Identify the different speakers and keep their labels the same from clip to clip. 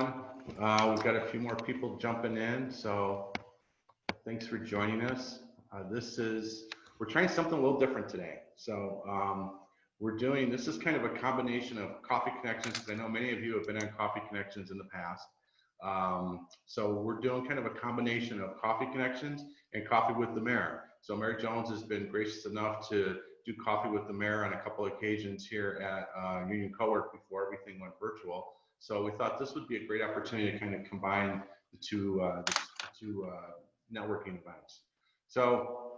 Speaker 1: everyone. We've got a few more people jumping in, so thanks for joining us. We're trying something a little different today. So this is kind of a combination of Coffee Connections, because I know many of you have been on Coffee Connections in the past. So we're doing kind of a combination of Coffee Connections and Coffee with the Mayor. So Mayor Jones has been gracious enough to do Coffee with the Mayor on a couple of occasions here at Union Co-work before everything went virtual. So we thought this would be a great opportunity to kind of combine the two networking events. So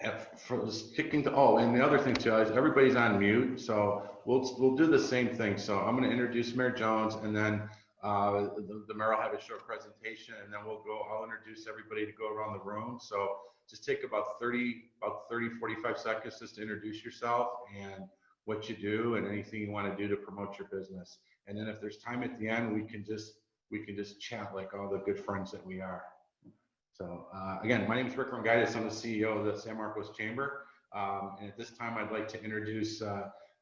Speaker 1: and the other thing too is everybody's on mute, so we'll do the same thing. So I'm going to introduce Mayor Jones, and then the mayor will have a short presentation, and then I'll introduce everybody to go around the room. So just take about 45 seconds just to introduce yourself and what you do and anything you want to do to promote your business. And then if there's time at the end, we can just chat like all the good friends that we are. So again, my name is Rick Rongaitis. I'm the CEO of the San Marcos Chamber. And at this time, I'd like to introduce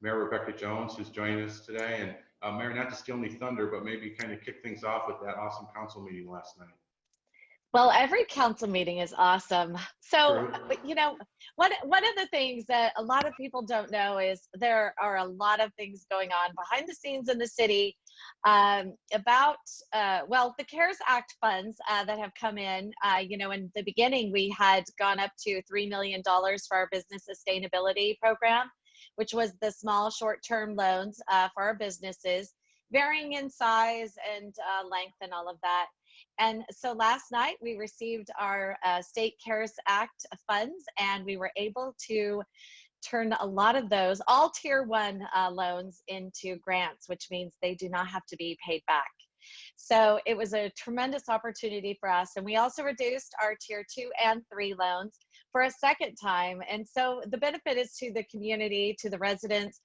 Speaker 1: Mayor Rebecca Jones, who's joining us today. And Mayor, not to steal any thunder, but maybe kind of kick things off with that awesome council meeting last night.
Speaker 2: Well, every council meeting is awesome. So, you know, one of the things that a lot of people don't know is there are a lot of things going on behind the scenes in the city about, the CARES Act funds that have come in. You know, in the beginning, we had gone up to $3 million for our business sustainability program, which was the small short-term loans for our businesses, varying in size and length and all of that. And so last night we received our state CARES Act funds, and we were able to turn a lot of those, all tier 1 loans, into grants, which means they do not have to be paid back. So it was a tremendous opportunity for us. And we also reduced our tier 2 and 3 loans for a second time. And so the benefit is to the community, to the residents,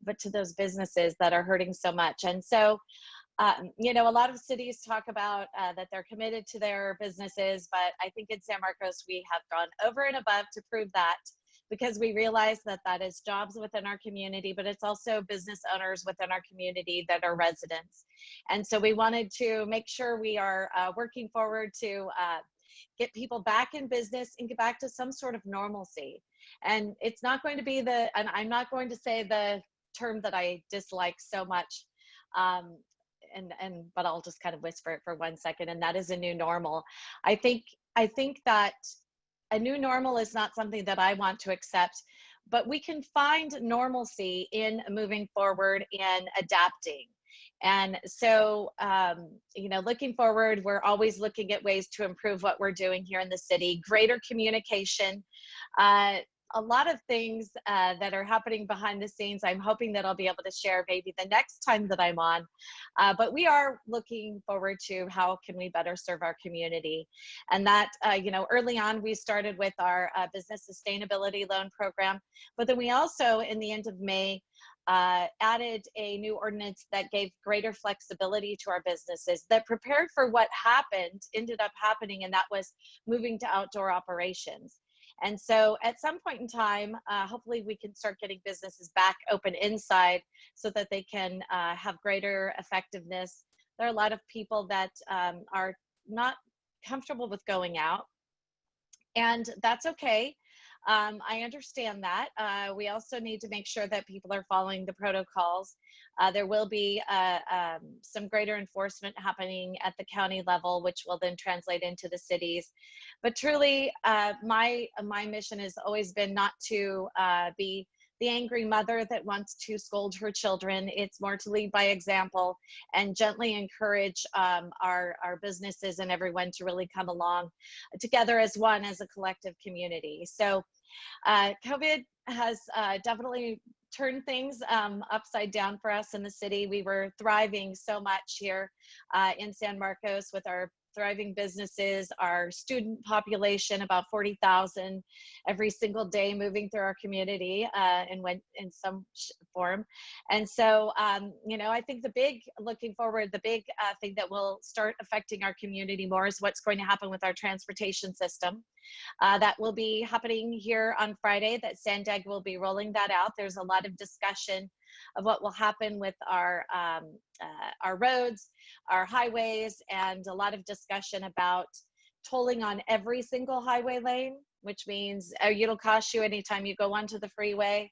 Speaker 2: but to those businesses that are hurting so much. And so you know, a lot of cities talk about that they're committed to their businesses, but I think in San Marcos, we have gone over and above to prove that, because we realize that that is jobs within our community, but it's also business owners within our community that are residents. And so we wanted to make sure we are working forward to get people back in business and get back to some sort of normalcy. And it's not going to be and I'm not going to say the term that I dislike so much, but I'll just kind of whisper it for 1 second, and that is a new normal. I think that a new normal is not something that I want to accept, but we can find normalcy in moving forward and adapting. And so, you know, looking forward, we're always looking at ways to improve what we're doing here in the city, greater communication, a lot of things that are happening behind the scenes. I'm hoping that I'll be able to share maybe the next time that I'm on. But we are looking forward to how can we better serve our community. And that, you know, early on, we started with our business sustainability loan program. But then we also, in the end of May, added a new ordinance that gave greater flexibility to our businesses, that prepared for what ended up happening, and that was moving to outdoor operations. And so at some point in time, hopefully we can start getting businesses back open inside so that they can have greater effectiveness. There are a lot of people that are not comfortable with going out, and that's okay. I understand that. We also need to make sure that people are following the protocols. There will be some greater enforcement happening at the county level, which will then translate into the cities. But truly, my mission has always been not to be the angry mother that wants to scold her children. It's more to lead by example and gently encourage our businesses and everyone to really come along together as one, as a collective community. So COVID has definitely turned things upside down for us in the city. We were thriving so much here in San Marcos with our thriving businesses, our student population, about 40,000 every single day moving through our community in some form. And so, you know, I think looking forward, the big thing that will start affecting our community more is what's going to happen with our transportation system. That will be happening here on Friday, that Sandag will be rolling that out. There's a lot of discussion of what will happen with our roads, our highways, and a lot of discussion about tolling on every single highway lane, which means it'll cost you anytime you go onto the freeway.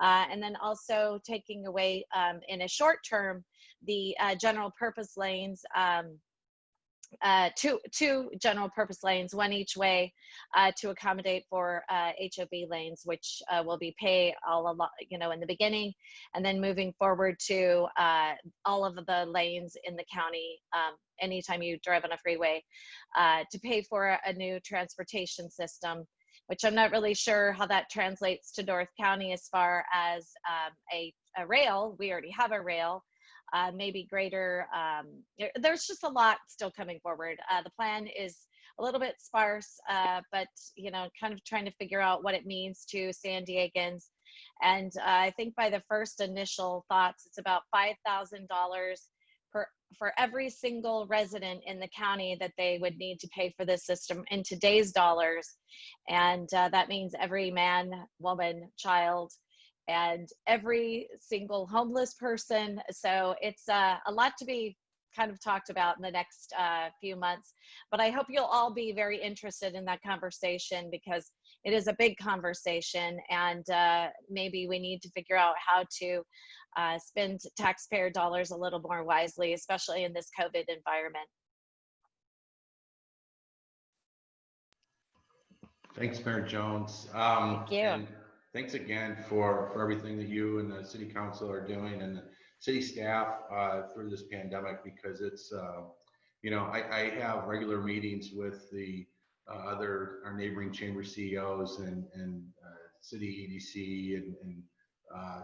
Speaker 2: And then also taking away in a short term the general purpose lanes, two general purpose lanes, one each way, to accommodate for HOV lanes, which will be pay all along, in the beginning, and then moving forward to all of the lanes in the county, anytime you drive on a freeway, to pay for a new transportation system, which I'm not really sure how that translates to North County as far as a rail. We already have a rail. Maybe greater, there's just a lot still coming forward. The plan is a little bit sparse, but kind of trying to figure out what it means to San Diegans. And I think by the first initial thoughts, it's about $5,000 for every single resident in the county that they would need to pay for this system in today's dollars. And that means every man, woman, child, and every single homeless person. So it's a lot to be kind of talked about in the next few months. But I hope you'll all be very interested in that conversation, because it is a big conversation, and maybe we need to figure out how to spend taxpayer dollars a little more wisely, especially in this COVID environment.
Speaker 1: Thanks, Mayor Jones.
Speaker 2: Thank you.
Speaker 1: And thanks again for everything that you and the city council are doing, and the city staff through this pandemic, because it's, I have regular meetings with the our neighboring chamber CEOs and city EDC and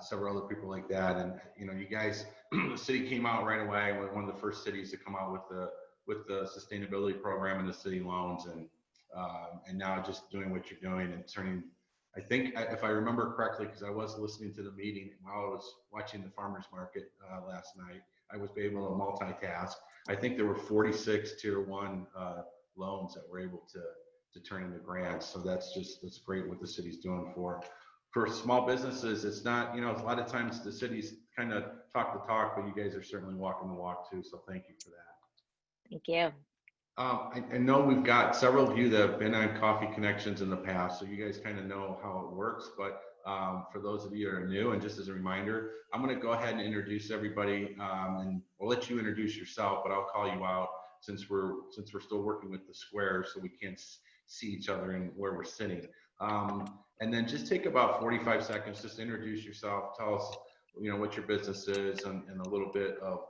Speaker 1: several other people like that. And, you guys, the city came out right away. We're one of the first cities to come out with the sustainability program and the city loans, and now just doing what you're doing and turning. I think, if I remember correctly, because I was listening to the meeting while I was watching the farmers market last night, I was able to multitask. I think there were 46 tier 1 loans that were able to turn into grants. So that's great what the city's doing for small businesses. It's not, a lot of times the cities kind of talk the talk, but you guys are certainly walking the walk too. So thank you for that.
Speaker 2: Thank you.
Speaker 1: I know we've got several of you that have been on Coffee Connections in the past, so you guys kind of know how it works. But for those of you that are new, and just as a reminder, I'm going to go ahead and introduce everybody, and we'll let you introduce yourself, but I'll call you out since we're still working with the square, so we can't see each other and where we're sitting. And then just take about 45 seconds, just introduce yourself, tell us, what your business is, and a little bit of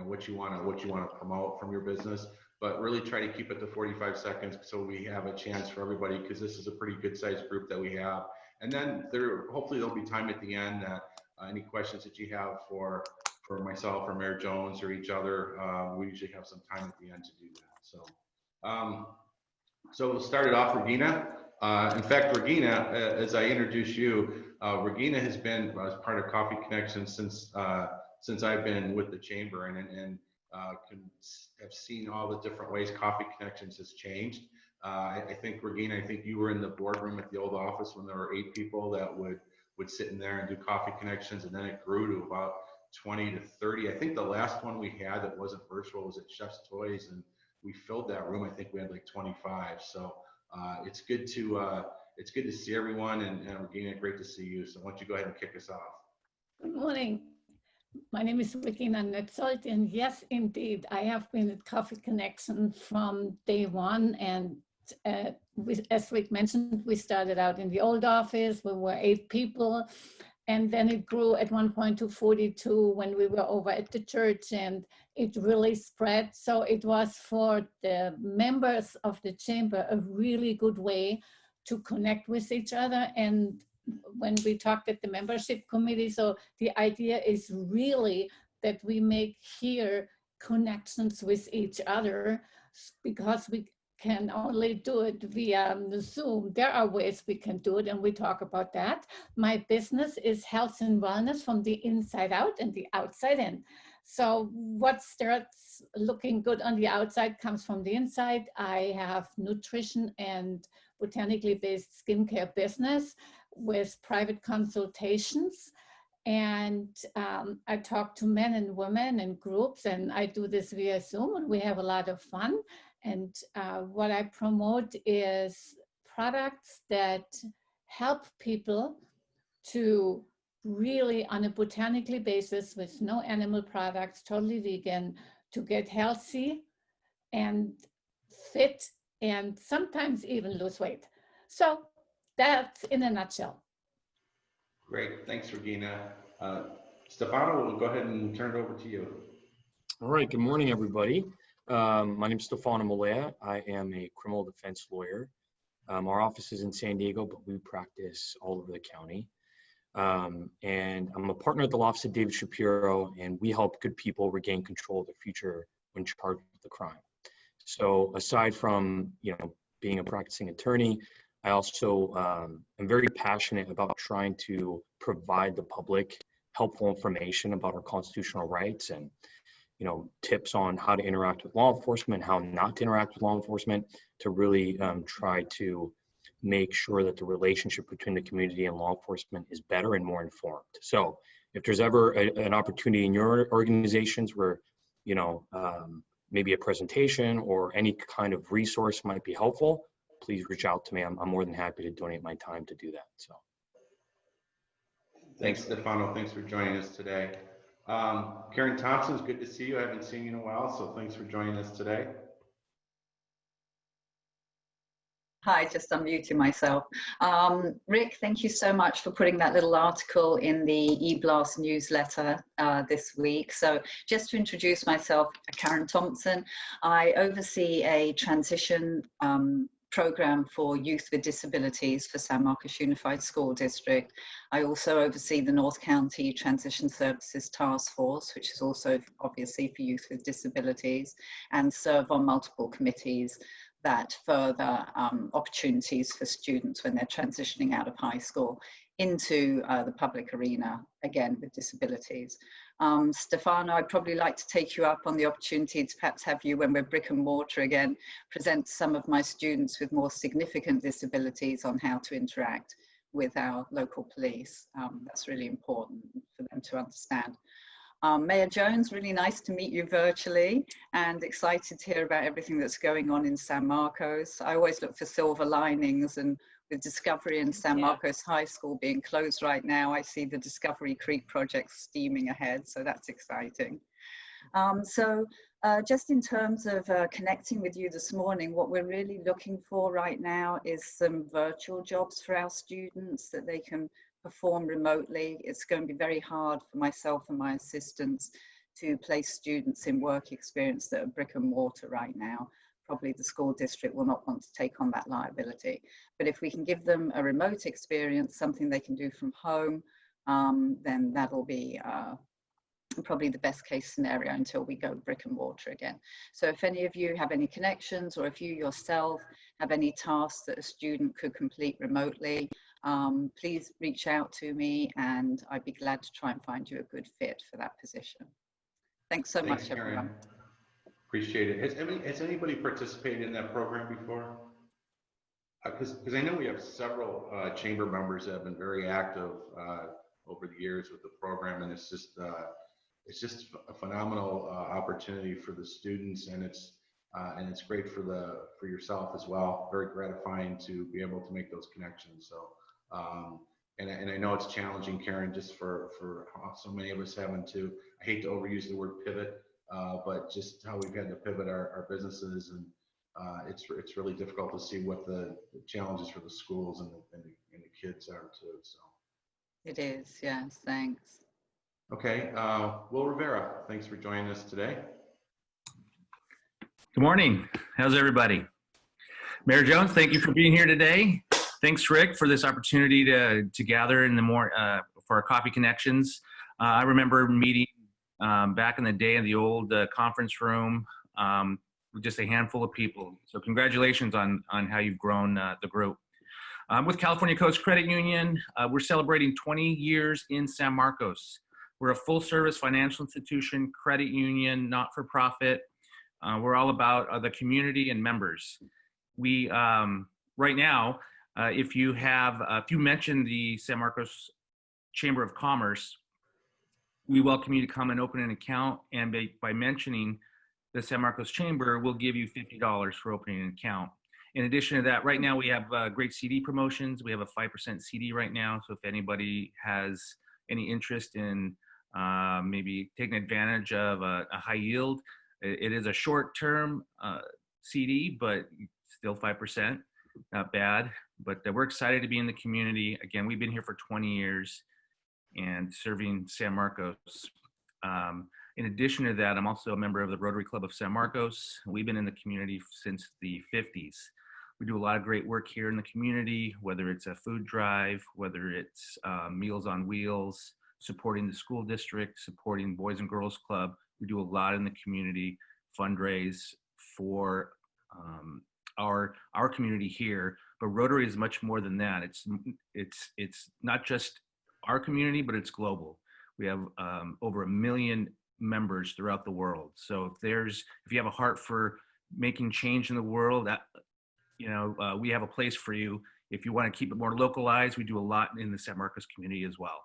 Speaker 1: what you want to promote from your business, but really try to keep it to 45 seconds so we have a chance for everybody, because this is a pretty good sized group that we have. And then hopefully there'll be time at the end that any questions that you have for myself or Mayor Jones or each other, we usually have some time at the end to do that. So we'll start it off, Regina. In fact, Regina, as I introduce you, Regina has been as part of Coffee Connection since I've been with the chamber, and have seen all the different ways Coffee Connections has changed. I think, Regina, you were in the boardroom at the old office when there were 8 people that would sit in there and do Coffee Connections, and then it grew to about 20 to 30. I think the last one we had that wasn't virtual was at Chef's Toys, and we filled that room. I think we had like 25. So it's good to see everyone, and Regina, great to see you. So why don't you go ahead and kick us off?
Speaker 3: Good morning. My name is Regina Netzold, and yes, indeed, I have been at Coffee Connection from day one. And as Rick mentioned, we started out in the old office. We were 8 people, and then it grew at one point to 42 when we were over at the church, and it really spread. So it was for the members of the chamber a really good way to connect with each other. And when we talked at the membership committee, so the idea is really that we make here connections with each other, because we can only do it via Zoom. There are ways we can do it, and we talk about that. My business is health and wellness from the inside out and the outside in. So what starts looking good on the outside comes from the inside. I have nutrition and botanically based skincare business with private consultations. And I talk to men and women in groups, and I do this via Zoom, and we have a lot of fun. And what I promote is products that help people to really, on a botanically basis with no animal products, totally vegan, to get healthy and fit and sometimes even lose weight. So that's in a nutshell.
Speaker 1: Great, thanks, Regina. Stefano, we'll go ahead and turn it over to you.
Speaker 4: All right, good morning, everybody. My name is Stefano Malea. I am a criminal defense lawyer. Our office is in San Diego, but we practice all over the county. And I'm a partner at the law office of David Shapiro, and we help good people regain control of their future when charged with a crime. So aside from, being a practicing attorney, I also am very passionate about trying to provide the public helpful information about our constitutional rights and, tips on how to interact with law enforcement, how not to interact with law enforcement, to really try to make sure that the relationship between the community and law enforcement is better and more informed. So if there's ever an opportunity in your organizations where, maybe a presentation or any kind of resource might be helpful, please reach out to me. I'm more than happy to donate my time to do that. So.
Speaker 1: Thanks, Stefano. Thanks for joining us today. Karen Thompson, it's good to see you. I haven't seen you in a while, so thanks for joining us today.
Speaker 5: Hi, just unmuting myself. Rick, thank you so much for putting that little article in the eBlast newsletter this week. So just to introduce myself, Karen Thompson. I oversee a transition program for youth with disabilities for San Marcos Unified School District. I also oversee the North County Transition Services Task Force, which is also obviously for youth with disabilities, and serve on multiple committees that further opportunities for students when they're transitioning out of high school into the public arena, again, with disabilities. Stefano, I'd probably like to take you up on the opportunity to perhaps have you, when we're brick and mortar again, present some of my students with more significant disabilities on how to interact with our local police. That's really important for them to understand. Mayor Jones, really nice to meet you virtually and excited to hear about everything that's going on in San Marcos. I always look for silver linings, and with Discovery and San Marcos High School being closed right now, I see the Discovery Creek project steaming ahead, so that's exciting. Just in terms of connecting with you this morning, what we're really looking for right now is some virtual jobs for our students that they can perform remotely. It's going to be very hard for myself and my assistants to place students in work experience that are brick and mortar right now. Probably the school district will not want to take on that liability. But if we can give them a remote experience, something they can do from home, then that'll be probably the best case scenario until we go brick and mortar again. So if any of you have any connections, or if you yourself have any tasks that a student could complete remotely, please reach out to me and I'd be glad to try and find you a good fit for that position. Thanks so much,
Speaker 1: Karen.
Speaker 5: everyone.
Speaker 1: Appreciate it. Has anybody participated in that program before? Because I know we have several chamber members that have been very active over the years with the program, and it's just a phenomenal opportunity for the students, and it's great for yourself as well. Very gratifying to be able to make those connections. So, and I know it's challenging, Karen, just for so many of us having to. I hate to overuse the word pivot, but just how we've had to pivot our businesses, and it's really difficult to see what the challenges for the schools and the kids are too. So
Speaker 5: it is, yes, thanks.
Speaker 1: Okay, Will Rivera, thanks for joining us today.
Speaker 6: Good morning. How's everybody? Mayor Jones, thank you for being here today. Thanks, Rick, for this opportunity to gather in the for our coffee connections. I remember meeting back in the day in the old conference room with just a handful of people. So congratulations on how you've grown the group. With California Coast Credit Union, we're celebrating 20 years in San Marcos. We're a full-service financial institution, credit union, not-for-profit. We're all about the community and members. We right now, if you mention the San Marcos Chamber of Commerce, we welcome you to come and open an account. And by mentioning the San Marcos Chamber, we'll give you $50 for opening an account. In addition to that, right now we have great CD promotions. We have a 5% CD right now. So if anybody has any interest in maybe taking advantage of a high yield, it is a short-term CD, but still 5%, not bad. But we're excited to be in the community. Again, we've been here for 20 years and serving San Marcos. In addition to that, I'm also a member of the Rotary Club of San Marcos. We've been in the community since the 50s. We do a lot of great work here in the community, whether it's a food drive, whether it's Meals on Wheels, supporting the school district, supporting Boys and Girls Club. We do a lot in the community, fundraise for our community here. But Rotary is much more than that. It's not just our community, but it's global. We have over 1 million members throughout the world. So if you have a heart for making change in the world, we have a place for you. If you want to keep it more localized, we do a lot in the San Marcos community as well.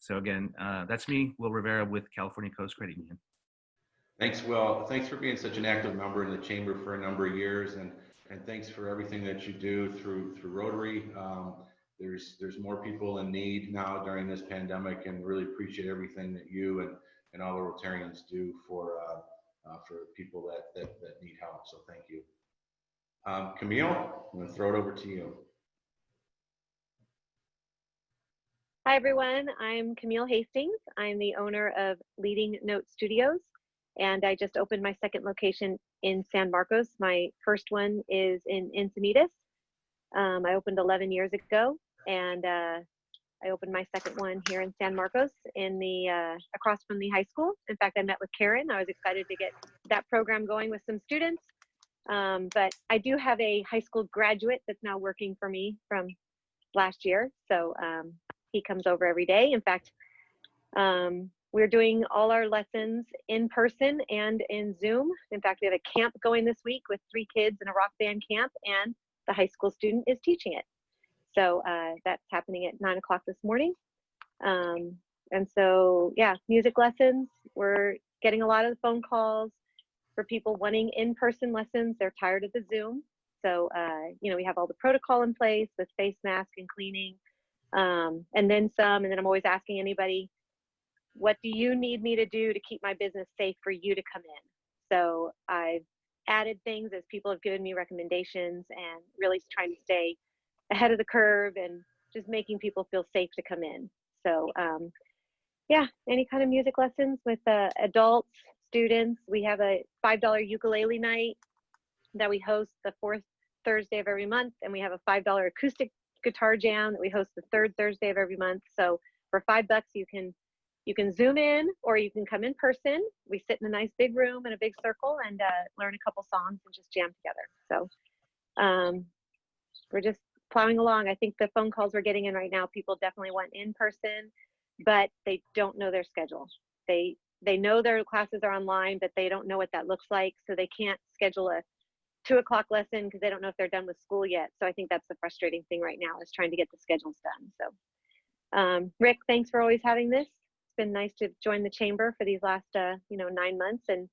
Speaker 6: So again, that's me, Will Rivera with California Coast Credit Union.
Speaker 1: Thanks, Will. Thanks for being such an active member in the chamber for a number of years, and thanks for everything that you do through Rotary. There's more people in need now during this pandemic, and really appreciate everything that you and all the Rotarians do for people that need help. So thank you. Camille, I'm going to throw it over to you.
Speaker 7: Hi, everyone. I'm Camille Hastings. I'm the owner of Leading Note Studios, and I just opened my second location in San Marcos. My first one is in Encinitas. I opened 11 years ago, and I opened my second one here in San Marcos in the across from the high school. In fact, I met with Karen. I was excited to get that program going with some students. But I do have a high school graduate that's now working for me from last year. So he comes over every day. In fact, we're doing all our lessons in person and in Zoom. In fact, we have a camp going this week with 3 kids in a rock band camp, and the high school student is teaching it. So that's happening at 9 o'clock this morning. And so, yeah, music lessons. We're getting a lot of phone calls for people wanting in-person lessons. They're tired of the Zoom. So, we have all the protocol in place with face mask and cleaning, and then some. And then I'm always asking anybody, what do you need me to do to keep my business safe for you to come in? So I've added things as people have given me recommendations, and really trying to stay ahead of the curve and just making people feel safe to come in. So, yeah, any kind of music lessons with adults, students. We have a $5 ukulele night that we host the 4th Thursday of every month, and we have a $5 acoustic guitar jam that we host the 3rd Thursday of every month. So for $5, you can Zoom in, or you can come in person. We sit in a nice big room in a big circle and learn a couple songs and just jam together. So we're just plowing along. I think the phone calls we're getting in right now, people definitely want in person, but they don't know their schedule. They know their classes are online, but they don't know what that looks like. So they can't schedule a 2 o'clock lesson because they don't know if they're done with school yet. So I think that's the frustrating thing right now, is trying to get the schedules done. So Rick, thanks for always having this. It's been nice to join the chamber for these last 9 months. And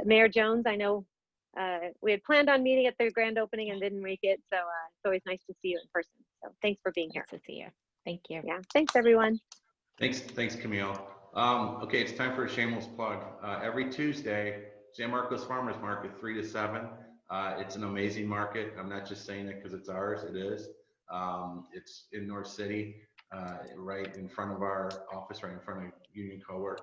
Speaker 7: Mayor Jones, I know we had planned on meeting at the grand opening and didn't make it. So it's always nice to see you in person. So thanks for being here.
Speaker 2: Nice to see you. Thank you.
Speaker 7: Yeah, thanks everyone.
Speaker 1: Thanks, Camille. Okay, it's time for a shameless plug. Every Tuesday, San Marcos Farmers Market, 3 to 7. It's an amazing market. I'm not just saying it because it's ours. It is. It's in North City, right in front of our office, right in front of Union Co-work.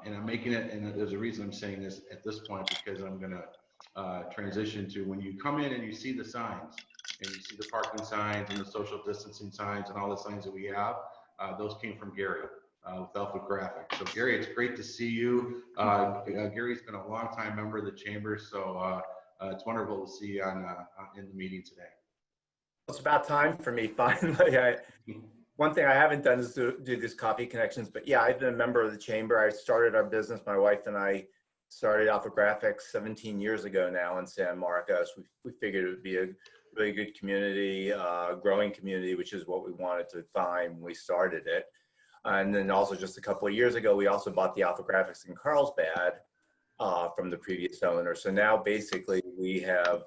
Speaker 1: And I'm making it, and there's a reason I'm saying this at this point, because I'm going to transition to when you come in and you see the signs, and you see the parking signs and the social distancing signs and all the signs that we have, those came from Gary. With Alpha Graphics. So Gary, it's great to see you. Gary's been a long-time member of the chamber, so it's wonderful to see you in the meeting today.
Speaker 8: It's about time for me, finally. One thing I haven't done is do these coffee connections, but yeah, I've been a member of the chamber. I started our business, my wife and I started Alpha Graphics 17 years ago now in San Marcos. We figured it would be a really good community, growing community, which is what we wanted to find when we started it. And then also just a couple of years ago, we also bought the Alpha Graphics in Carlsbad from the previous owner. So now basically we have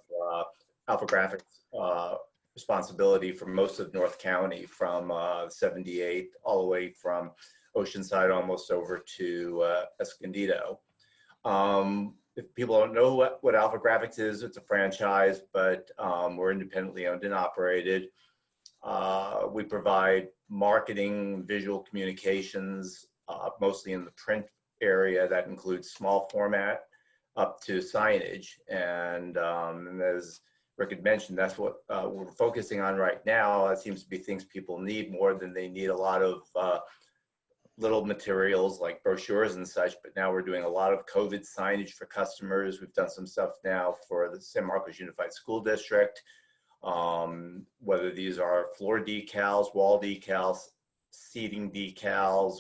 Speaker 8: Alpha Graphics responsibility for most of North County, from 78 all the way from Oceanside almost over to Escondido. If people don't know what Alpha Graphics is, it's a franchise, but we're independently owned and operated. We provide marketing, visual communications, mostly in the print area. That includes small format up to signage. And as Rick had mentioned, that's what we're focusing on right now. It seems to be things people need more than they need a lot of little materials like brochures and such, but now we're doing a lot of COVID signage for customers. We've done some stuff now for the San Marcos Unified School District, whether these are floor decals, wall decals, seating decals,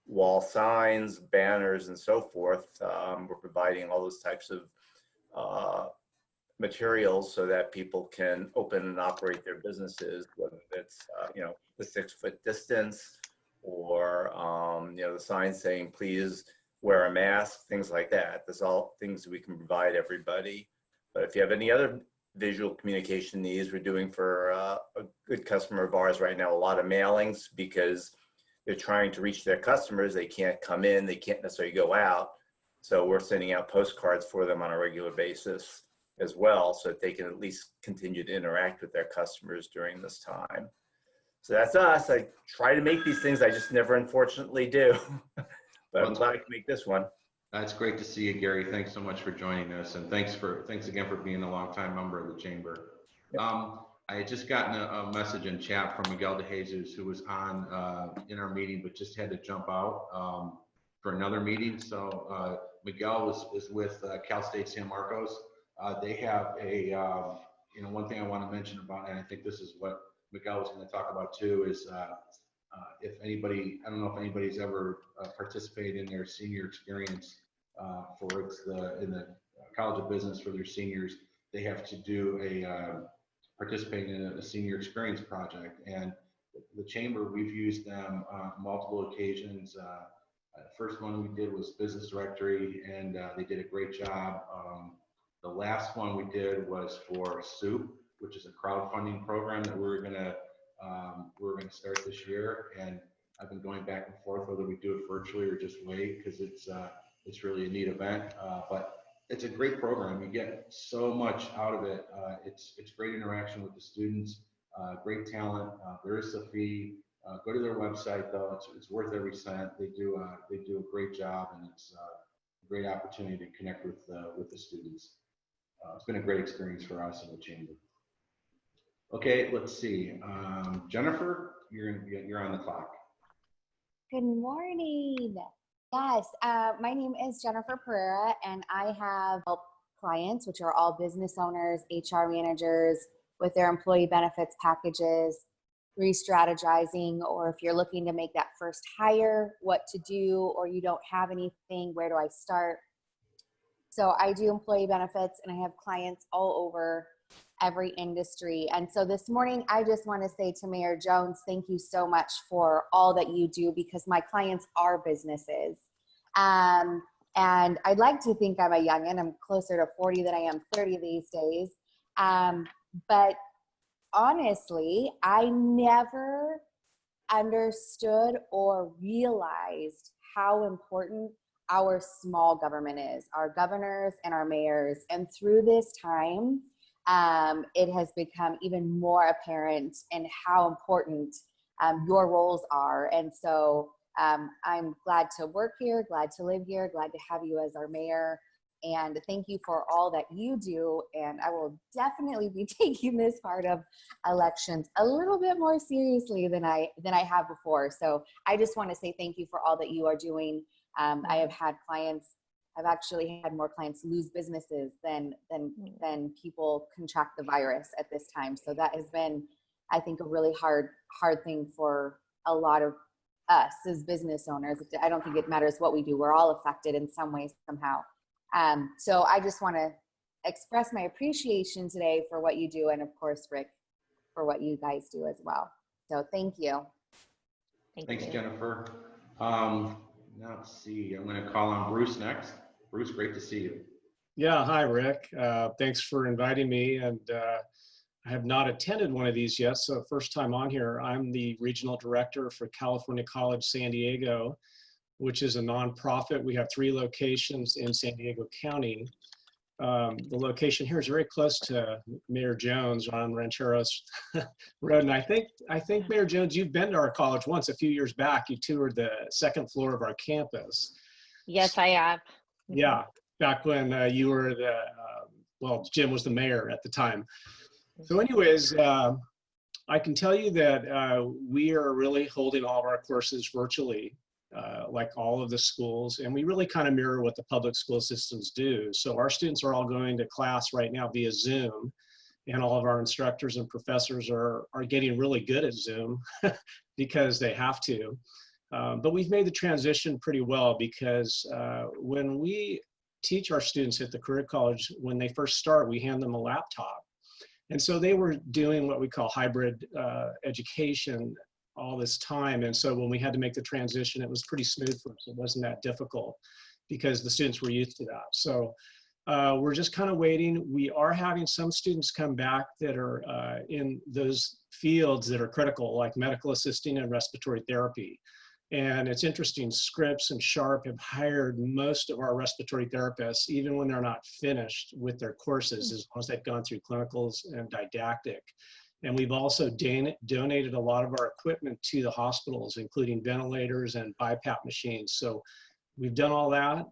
Speaker 8: wall signs, banners, and so forth. We're providing all those types of materials so that people can open and operate their businesses, whether it's the 6-foot distance, or the sign saying please wear a mask, things like that. That's all things we can provide everybody. But if you have any other visual communication needs, we're doing for a good customer of ours right now a lot of mailings, because they're trying to reach their customers. They can't come in, they can't necessarily go out, so we're sending out postcards for them on a regular basis as well, so that they can at least continue to interact with their customers during this time. So that's us. I try to make these things, I just never unfortunately do. But I'm glad I can make this one.
Speaker 1: That's great to see you, Gary. Thanks so much for joining us, and thanks again for being a longtime member of the chamber. I had just gotten a message in chat from Miguel de Jesus, who was on in our meeting, but just had to jump out for another meeting. So Miguel is with Cal State San Marcos. They have a one thing I want to mention about, and I think this is what Miguel was going to talk about too, is if anybody, I don't know if anybody's ever participated in their senior experience in the College of Business for their seniors. They have to do participate in a senior experience project, and the chamber, we've used them on multiple occasions. First one we did was Business Directory, and they did a great job. The last one we did was for SOUP, which is a crowdfunding program that we're gonna start this year, and I've been going back and forth whether we do it virtually or just wait, because it's really a neat event. But it's a great program. You get so much out of it. It's great interaction with the students, great talent. There is a fee. Go to their website though. It's worth every cent. They do a great job, and it's a great opportunity to connect with the students. It's been a great experience for us in the chamber. Okay, let's see. Jennifer, you're on the clock.
Speaker 9: Good morning. Yes, my name is Jennifer Pereira, and I have helped clients, which are all business owners, HR managers, with their employee benefits packages, re-strategizing, or if you're looking to make that first hire, what to do, or you don't have anything, where do I start? So I do employee benefits, and I have clients all over every industry. And so this morning, I just want to say to Mayor Jones, thank you so much for all that you do, because my clients are businesses. And I'd like to think I'm a youngin'. I'm closer to 40 than I am 30 these days. But honestly, I never understood or realized how important our small government is, our governors and our mayors. And through this time, it has become even more apparent in how important your roles are. And so I'm glad to work here, glad to live here, glad to have you as our mayor. And thank you for all that you do. And I will definitely be taking this part of elections a little bit more seriously than I have before. So I just want to say thank you for all that you are doing. I have had clients, I've actually had more clients lose businesses than people contract the virus at this time. So that has been, I think, a really hard thing for a lot of us as business owners. I don't think it matters what we do. We're all affected in some way, somehow. So I just want to express my appreciation today for what you do, and of course, Rick, for what you guys do as well. So thank you.
Speaker 1: Thanks, Jennifer. Now let's see, I'm going to call on Bruce next. Bruce, great to see you.
Speaker 10: Yeah, hi, Rick. Thanks for inviting me. And I have not attended one of these yet, so first time on here. I'm the regional director for California College San Diego, which is a nonprofit. We have 3 locations in San Diego County. The location here is very close to Mayor Jones on Rancheros Road. And I think Mayor Jones, you've been to our college once a few years back. You toured the 2nd floor of our campus.
Speaker 2: Yes, I have.
Speaker 10: Yeah, back when you were the, well, Jim was the mayor at the time. So anyways, I can tell you that we are really holding all of our courses virtually, like all of the schools, and we really kind of mirror what the public school systems do. So our students are all going to class right now via Zoom, and all of our instructors and professors are getting really good at Zoom because they have to. But we've made the transition pretty well because when we teach our students at the career college, when they first start, we hand them a laptop. And so they were doing what we call hybrid education all this time. And so when we had to make the transition, it was pretty smooth for us. It wasn't that difficult because the students were used to that. So we're just kind of waiting. We are having some students come back that are in those fields that are critical, like medical assisting and respiratory therapy. And it's interesting, Scripps and Sharp have hired most of our respiratory therapists, even when they're not finished with their courses, as long as they've gone through clinicals and didactic. And we've also donated a lot of our equipment to the hospitals, including ventilators and BiPAP machines. So we've done all that.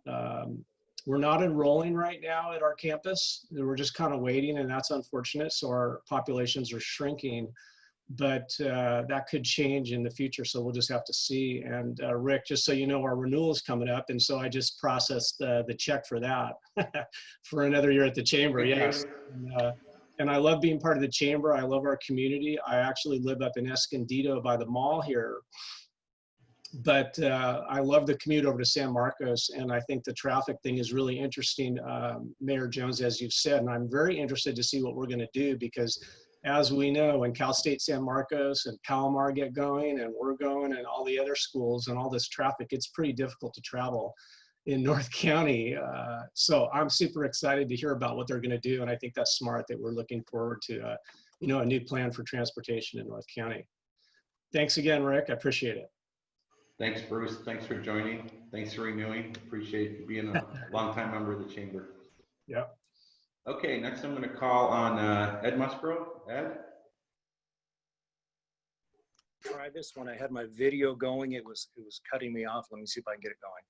Speaker 10: We're not enrolling right now at our campus. We're just kind of waiting, and that's unfortunate. So our populations are shrinking. But that could change in the future, so we'll just have to see. And Rick, just so you know, our renewal is coming up, and so I just processed the check for that for another year at the chamber. Yes, and I love being part of the chamber. I love our community. I actually live up in Escondido by the mall here, but I love the commute over to San Marcos, and I think the traffic thing is really interesting, Mayor Jones, as you've said, and I'm very interested to see what we're going to do because, as we know, when Cal State San Marcos and Palomar get going and we're going and all the other schools and all this traffic, it's pretty difficult to travel in North County. So I'm super excited to hear about what they're going to do. And I think that's smart that we're looking forward to, you know, a new plan for transportation in North County. Thanks again, Rick. I appreciate it.
Speaker 1: Thanks, Bruce. Thanks for joining. Thanks for renewing. Appreciate you being a longtime member of the chamber.
Speaker 10: Yep.
Speaker 1: Okay, next I'm going to call on Ed Musgrove. Ed?
Speaker 11: Try this when I had my video going. It was cutting me off. Let me see if I can get it going.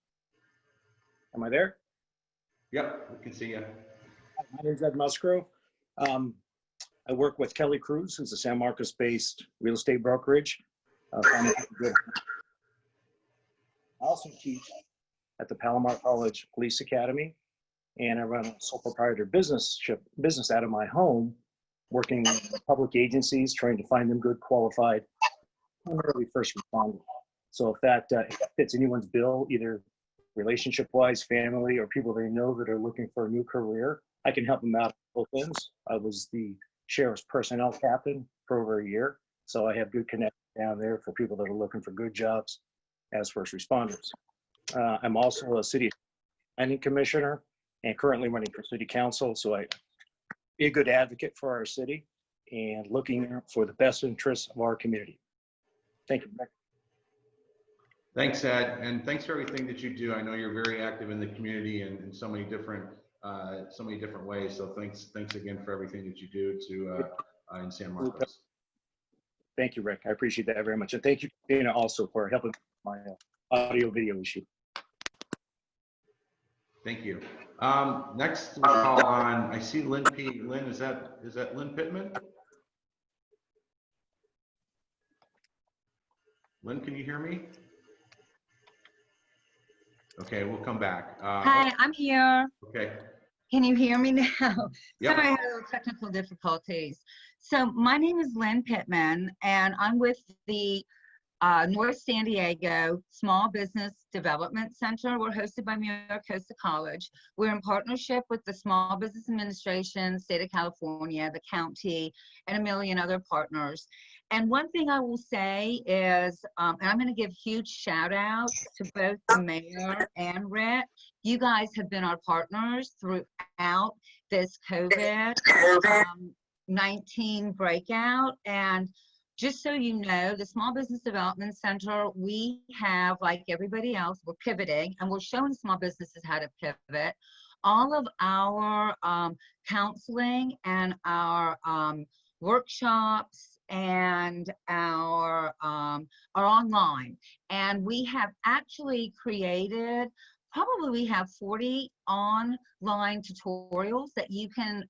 Speaker 11: Am I there?
Speaker 1: Yep, we can see you.
Speaker 11: My name is Ed Musgrove. I work with Kelly Cruz, who's a San Marcos-based real estate brokerage. I also teach at the Palomar College Police Academy, and I run a sole proprietor business out of my home, working with public agencies, trying to find them good, qualified, primarily first responders. So if that fits anyone's bill, either relationship-wise, family, or people they know that are looking for a new career, I can help them out at both ends. I was the sheriff's personnel captain for over a year, so I have good connections down there for people that are looking for good jobs as first responders. I'm also a city planning commissioner and currently running for city council, so I be a good advocate for our city and looking for the best interests of our community. Thank you.
Speaker 1: Thanks, Ed, and thanks for everything that you do. I know you're very active in the community and in so many different ways. So thanks again for everything that you do to in San Marcos.
Speaker 11: Thank you, Rick. I appreciate that very much, and thank you, Dana, also for helping my audio video issue.
Speaker 1: Thank you. Next, we'll call on. I see Lynn P. Lynn, is that Lynn Pittman? Lynn, can you hear me? Okay, we'll come back.
Speaker 12: Hi, I'm here.
Speaker 1: Okay.
Speaker 12: Can you hear me now?
Speaker 1: Yep.
Speaker 12: Sorry, I had a little technical difficulties. So my name is Lynn Pittman, and I'm with the North San Diego Small Business Development Center. We're hosted by Mira Costa College. We're in partnership with the Small Business Administration, State of California, the county, and a million other partners. And one thing I will say is, and I'm going to give huge shout outs to both the mayor and Rick. You guys have been our partners throughout this COVID-19 breakout. And just so you know, the Small Business Development Center, we have, like everybody else, we're pivoting and we're showing small businesses how to pivot. All of our counseling and our workshops and our are online. And we have actually created, probably we have 40 online tutorials that you can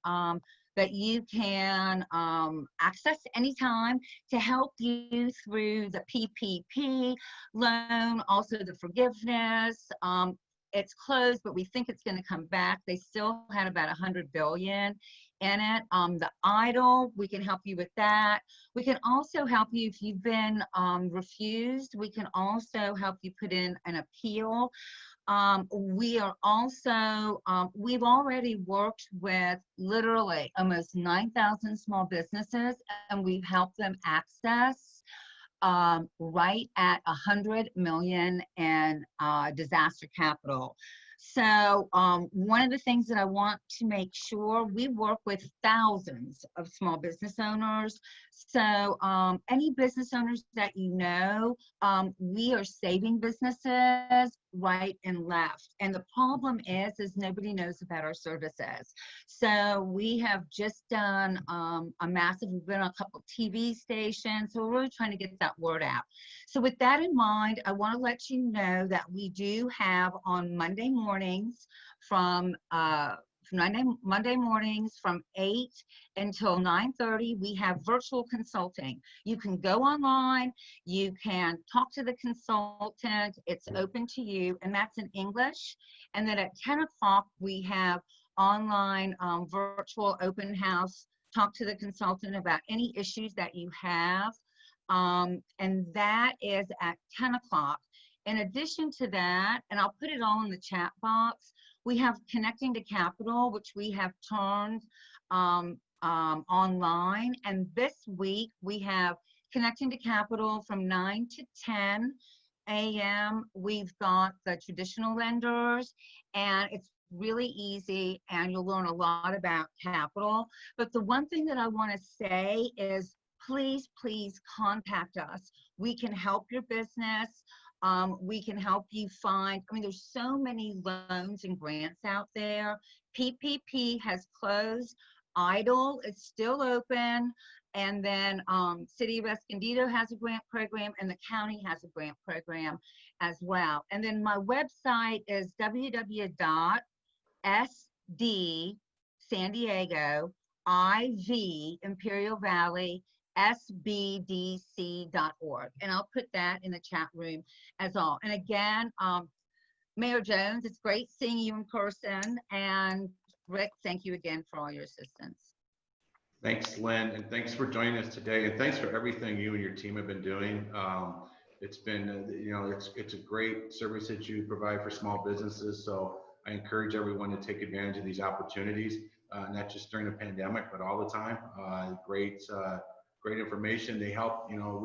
Speaker 12: access anytime to help you through the PPP loan, also the forgiveness. It's closed, but we think it's going to come back. They still had about 100 billion in it. The EIDL, we can help you with that. We can also help you if you've been refused. We can also help you put in an appeal. We are also, we've already worked with literally almost 9,000 small businesses, and we've helped them access right at 100 million in disaster capital. So one of the things that I want to make sure, we work with thousands of small business owners. So any business owners that you know, we are saving businesses right and left. And the problem is nobody knows about our services. So we have just done a massive, we've been on a couple of TV stations. So we're really trying to get that word out. So with that in mind, I want to let you know that we do have on Monday mornings from Monday mornings from 8 until 9:30, we have virtual consulting. You can go online, you can talk to the consultant, it's open to you, and that's in English. And then at 10 o'clock, we have online virtual open house, talk to the consultant about any issues that you have. And that is at 10 o'clock. In addition to that, and I'll put it all in the chat box, we have Connecting to Capital, which we have turned online. And this week we have Connecting to Capital from 9 to 10 a.m. We've got the traditional lenders, and it's really easy, and you'll learn a lot about capital. But the one thing that I want to say is please, please contact us. We can help your business. We can help you find, I mean, there's so many loans and grants out there. PPP has closed. EIDL is still open. And then City of Escondido has a grant program, and the county has a grant program as well. And then my website is www.sd San Diego IV Imperial Valley sbdc.org, and I'll put that in the chat room as all. And again, Mayor Jones, it's great seeing you in person, and Rick, thank you again for all your assistance.
Speaker 1: Thanks, Lynn, and thanks for joining us today, and thanks for everything you and your team have been doing. It's been, you know, it's a great service that you provide for small businesses, so I encourage everyone to take advantage of these opportunities, not just during the pandemic, but all the time. Great information. They help, you know,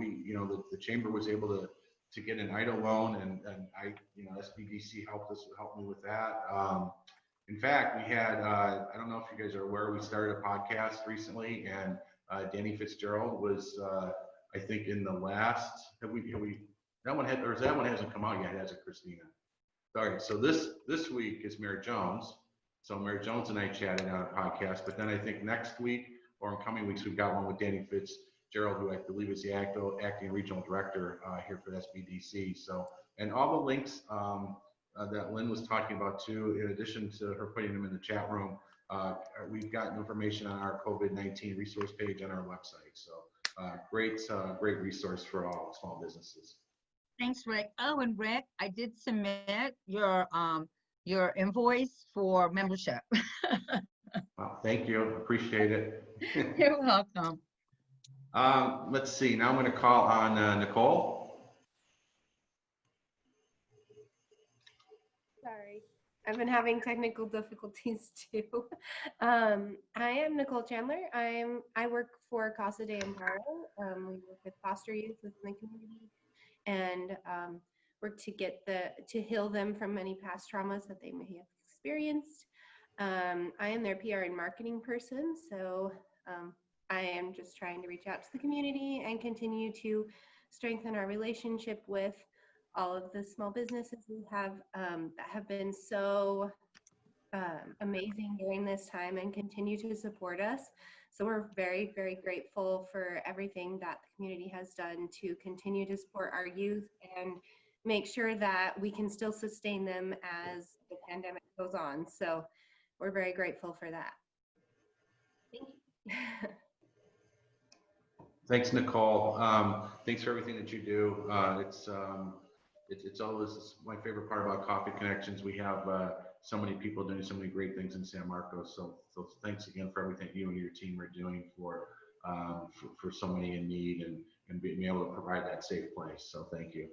Speaker 1: the chamber was able to get an EIDL loan, and I, you know, SBDC helped me with that. In fact, we had, I don't know if you guys are aware, we started a podcast recently, and Danny Fitzgerald was, I think in the last, that one hasn't come out yet, has it, Christina? Sorry, so this week is Mayor Jones. So Mayor Jones and I chatted on a podcast, but then I think next week or in coming weeks, we've got one with Danny Fitzgerald, who I believe is the acting regional director here for SBDC. So, and all the links that Lynn was talking about too, in addition to her putting them in the chat room, we've got information on our COVID-19 resource page on our website. So great resource for all small businesses.
Speaker 12: Thanks, Rick. Oh, and Rick, I did submit your invoice for membership.
Speaker 1: Well, thank you. Appreciate it.
Speaker 12: You're welcome.
Speaker 1: Let's see. Now I'm going to call on Nicole.
Speaker 13: I've been having technical difficulties too. I am Nicole Chandler. I work for Casa de Amparo. We work with foster youth within the community and work to heal them from any past traumas that they may have experienced. I am their PR and marketing person, so I am just trying to reach out to the community and continue to strengthen our relationship with all of the small businesses we have that have been so amazing during this time and continue to support us. So we're very, very grateful for everything that the community has done to continue to support our youth and make sure that we can still sustain them as the pandemic goes on. So we're very grateful for that. Thank you.
Speaker 1: Thanks, Nicole. Thanks for everything that you do. It's always my favorite part about Coffee Connections. We have so many people doing so many great things in San Marcos. So thanks again for everything you and your team are doing for so many in need and being able to provide that safe place. So thank you.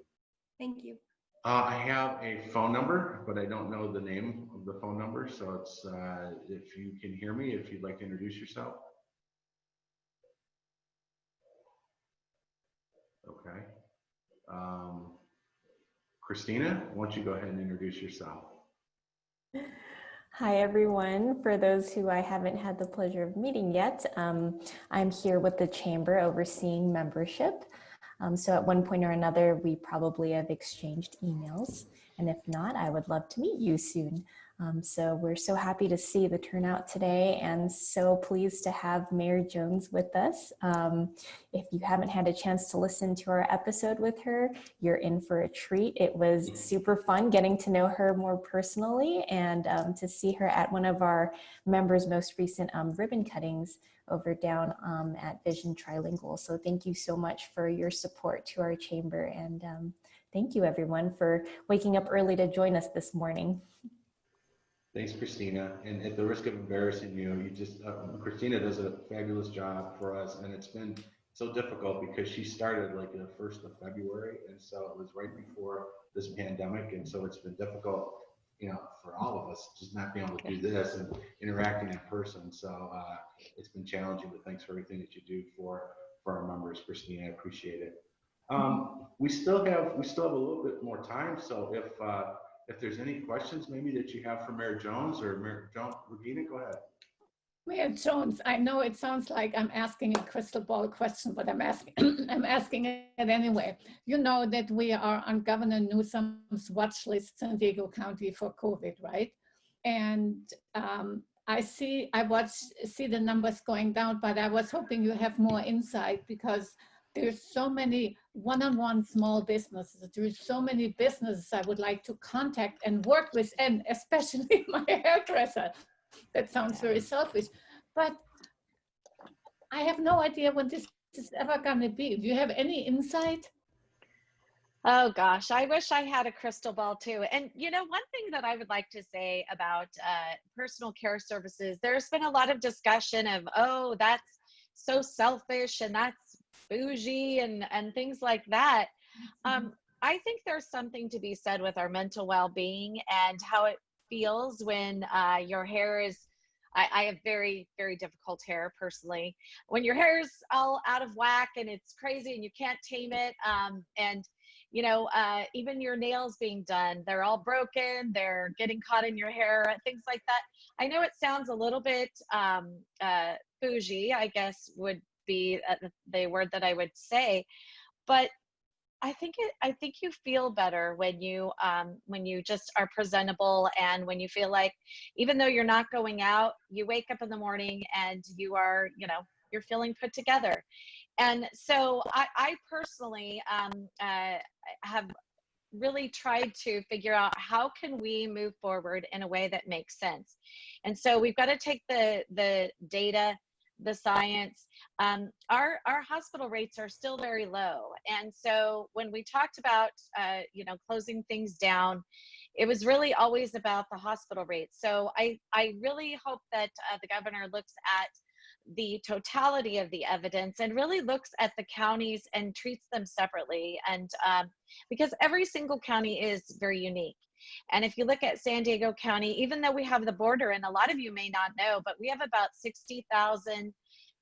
Speaker 13: Thank you.
Speaker 1: I have a phone number, but I don't know the name of the phone number. So it's if you can hear me, if you'd like to introduce yourself. Okay. Christina, why don't you go ahead and introduce yourself?
Speaker 14: Hi, everyone. For those who I haven't had the pleasure of meeting yet, I'm here with the Chamber overseeing membership. So at one point or another, we probably have exchanged emails. And if not, I would love to meet you soon. So we're so happy to see the turnout today and so pleased to have Mayor Jones with us. If you haven't had a chance to listen to our episode with her, you're in for a treat. It was super fun getting to know her more personally and to see her at one of our members' most recent ribbon cuttings over down at Vision Trilingual. So thank you so much for your support to our chamber. And thank you everyone for waking up early to join us this morning.
Speaker 1: Thanks, Christina. And at the risk of embarrassing you, Christina does a fabulous job for us. And it's been so difficult because she started like the 1st of February. And so it was right before this pandemic. And so it's been difficult, for all of us, just not being able to do this and interacting in person. So it's been challenging, but thanks for everything that you do for our members, Christina. I appreciate it. We still have a little bit more time. So if there's any questions maybe that you have for Mayor Jones or Mayor Jones, Regina, go ahead.
Speaker 3: Mayor Jones, I know it sounds like I'm asking a crystal ball question, but I'm asking it anyway. You know that we are on Governor Newsom's watch list, San Diego County, for COVID, right? And I see the numbers going down, but I was hoping you have more insight because there's so many one-on-one small businesses. There's so many businesses I would like to contact and work with, and especially my hairdresser. That sounds very selfish, but I have no idea when this is ever going to be. Do you have any insight?
Speaker 2: Oh gosh, I wish I had a crystal ball too. And one thing that I would like to say about personal care services, there's been a lot of discussion of, oh, that's so selfish and that's bougie and things like that. I think there's something to be said with our mental well-being and how it feels when your hair is, I have very, very difficult hair personally. When your hair is all out of whack and it's crazy and you can't tame it, and even your nails being done, they're all broken, they're getting caught in your hair, things like that. I know it sounds a little bit bougie, I guess would be the word that I would say, but I think you feel better when you just are presentable and when you feel like even though you're not going out, you wake up in the morning and you are, you're feeling put together. And so I personally have really tried to figure out how can we move forward in a way that makes sense. And so we've got to take the data, the science. Our hospital rates are still very low. And so when we talked about, closing things down, it was really always about the hospital rates. So I really hope that the governor looks at the totality of the evidence and really looks at the counties and treats them separately. And because every single county is very unique. And if you look at San Diego County, even though we have the border, and a lot of you may not know, but we have about 60,000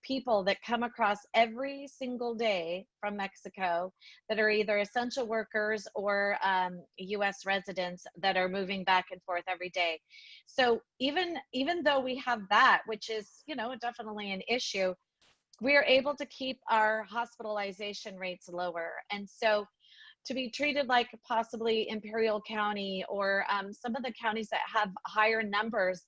Speaker 2: people that come across every single day from Mexico that are either essential workers or US residents that are moving back and forth every day. So even though we have that, which is, you know, definitely an issue, we are able to keep our hospitalization rates lower. And so to be treated like possibly Imperial County or some of the counties that have higher numbers,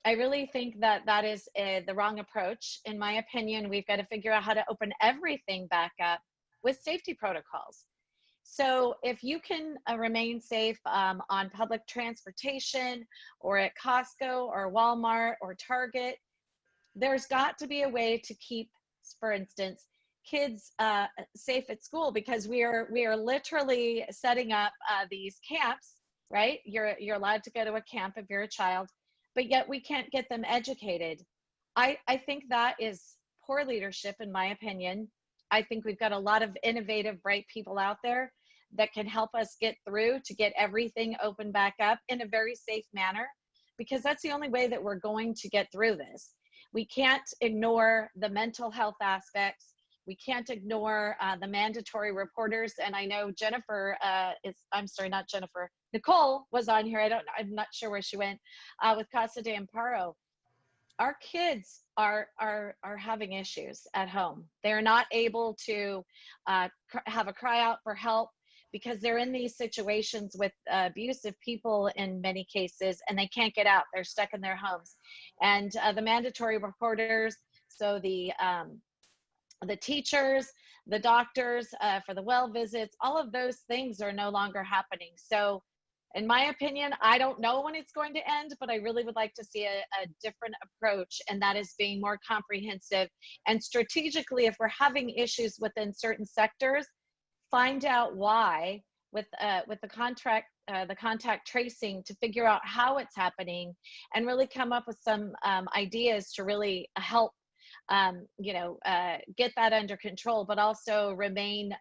Speaker 2: I really think that that is the wrong approach. In my opinion, we've got to figure out how to open everything back up with safety protocols. So if you can remain safe on public transportation or at Costco or Walmart or Target, there's got to be a way to keep, for instance, kids safe at school, because we are literally setting up these camps, right? You're allowed to go to a camp if you're a child, but yet we can't get them educated. I think that is poor leadership, in my opinion. I think we've got a lot of innovative, bright people out there that can help us get through to get everything open back up in a very safe manner, because that's the only way that we're going to get through this. We can't ignore the mental health aspects. We can't ignore the mandatory reporters. And I know Jennifer Nicole was on here. I'm not sure where she went with Casa de Amparo. Our kids are having issues at home. They're not able to have a cry out for help because they're in these situations with abusive people in many cases, and they can't get out. They're stuck in their homes. And the mandatory reporters, so the teachers, the doctors for the well visits, all of those things are no longer happening. So in my opinion, I don't know when it's going to end, but I really would like to see a different approach, and that is being more comprehensive and strategically, if we're having issues within certain sectors, find out why with the contact tracing to figure out how it's happening, and really come up with some ideas to really help get that under control, but also remain,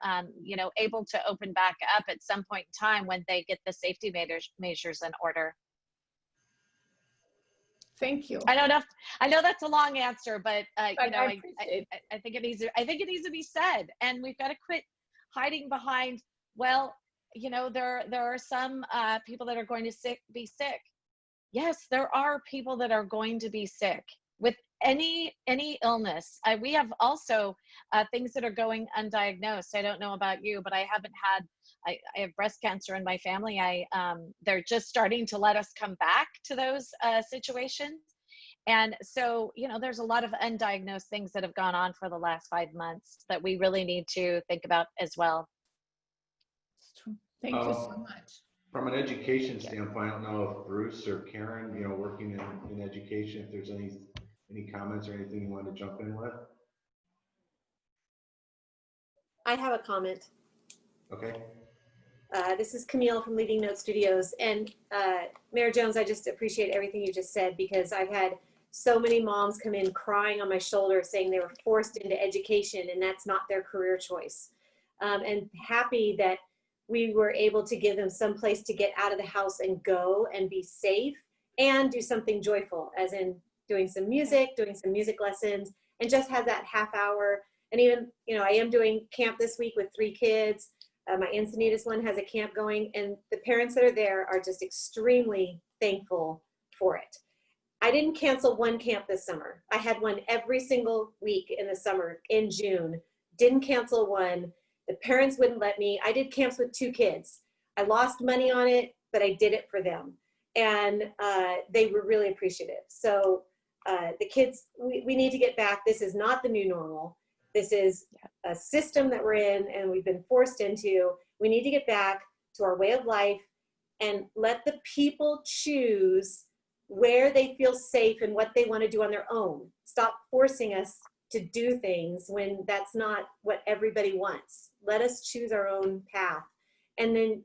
Speaker 2: able to open back up at some point in time when they get the safety measures in order.
Speaker 3: Thank you.
Speaker 2: I know that's a long answer, but I think it needs to be said, and we've got to quit hiding behind, well, there are some people that are going to be sick. Yes, there are people that are going to be sick with any illness. We have also things that are going undiagnosed. I don't know about you, but I have breast cancer in my family. They're just starting to let us come back to those situations. And so, there's a lot of undiagnosed things that have gone on for the last 5 months that we really need to think about as well.
Speaker 3: Thank you so much.
Speaker 1: From an education standpoint, I don't know if Bruce or Karen, working in education, if there's any comments or anything you want to jump in with?
Speaker 15: I have a comment.
Speaker 1: Okay.
Speaker 15: This is Camille from Leading Note Studios. And Mayor Jones, I just appreciate everything you just said, because I've had so many moms come in crying on my shoulder saying they were forced into education and that's not their career choice. And happy that we were able to give them some place to get out of the house and go and be safe and do something joyful, as in doing some music lessons, and just have that half hour. And even, I am doing camp this week with 3 kids. My Encinitas one has a camp going, and the parents that are there are just extremely thankful for it. I didn't cancel one camp this summer. I had one every single week in the summer in June. Didn't cancel one. The parents wouldn't let me. I did camps with 2 kids. I lost money on it, but I did it for them. And they were really appreciative. So the kids, we need to get back. This is not the new normal. This is a system that we're in and we've been forced into. We need to get back to our way of life and let the people choose where they feel safe and what they want to do on their own. Stop forcing us to do things when that's not what everybody wants. Let us choose our own path. And then